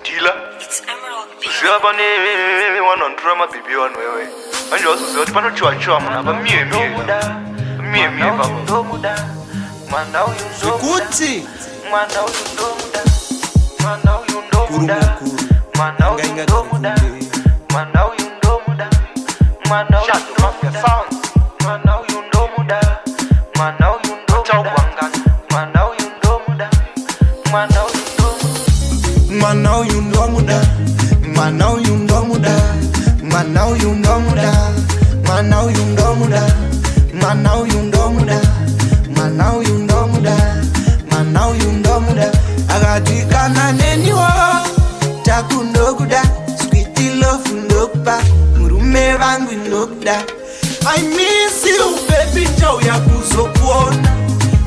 Dila. Usiaba ni wanondra mabibi wanu wewe. Manje wasuzi wati pano chua mwana mie baba. Mwana uyu ndo kuti mwana uyu ndo muda. Mwana uyu ndo muda. Mwana uyu ndo muda. Mwana uyu ndo muda. Mwana uyu ndo muda. Mwana uyu ndo muda. Mwana uyu ndo muda. Mwana uyu ndo muda. Mwana uyu ndo muda. mwana uyu ndo muda, mwana uyu ndo muda, mwana uyu ndo muda, mwana uyu ndo muda, mwana uyu ndo muda, mwana uyu ndo muda, mwana uyu ndo muda. Akati kana neniwa takundokuda, sweet love ndokupa, murume vangu ndokuda. I miss you baby, njauya kuzokuona,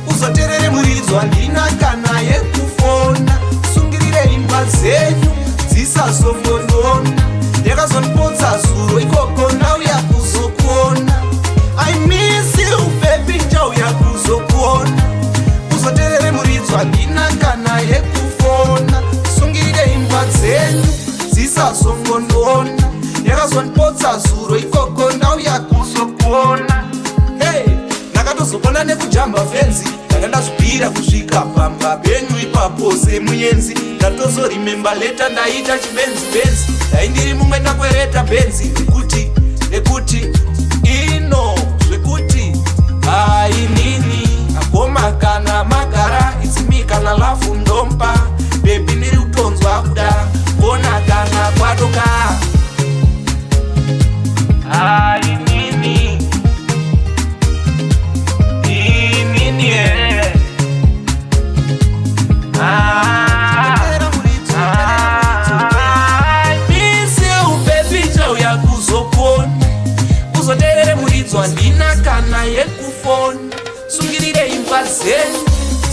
uzoterere murizwa ndina kana yekufona. Sungirire imba zenyu dzisazongonona, yakazonipodza zuro ikoko ndauya kuzokuona. I miss you baby, njauya kuzokuona, uzoterere murizwa ndina kana yekufona. Sungirire imba zenyu dzisazongonona, yakazonipodza zuro ikoko ndauya kuzokuona. Hey, nakatozokona nekujamba fenzi, ndazvipira kusvika pamba penyu ipapo semuyenzi. Ndatozorimemba leta ndaita chibenzi ndaindiri mumwe ndakwereta benzi ekuti ino zvekuti ainini akoma kana magara itsimi kana lafu ndompa bebi ndiri kutonzwa kuda kona kana kwatoka ainini uzoterere muridzwa ndina kana yekufona. Sungirire imba zenyu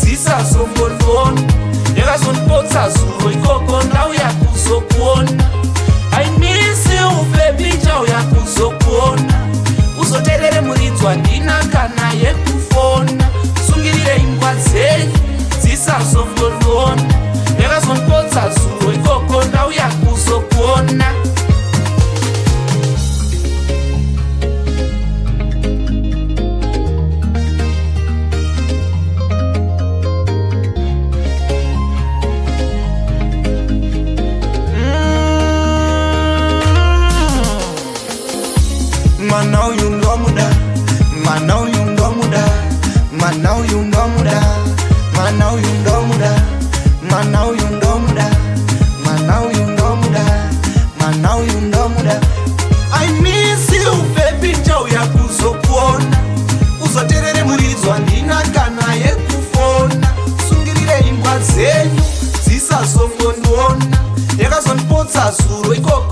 dzisazongonona, yakazonipodza zuro ikoko ndauya kuzokuona. I miss you baby, njauya kuzokuona, uzoterere muridzwa ndina kana yekufona. Sungirire imba zenyu dzisazongonona, yakazonipodza zuro ikoko ndauya kuzokuona. Mwana uyu ndo muda, mwana uyu ndo muda, mwana uyu ndo muda, mwana uyu ndo muda, mwana uyu ndo muda, mwana uyu ndo muda, mwana uyu ndo muda. I miss you baby, njauya kuzokuona, uzoterere murizwa ndina kana yekufona. Sungirire imba zenyu dzisazongonona, yakazonipodza zuro ikoko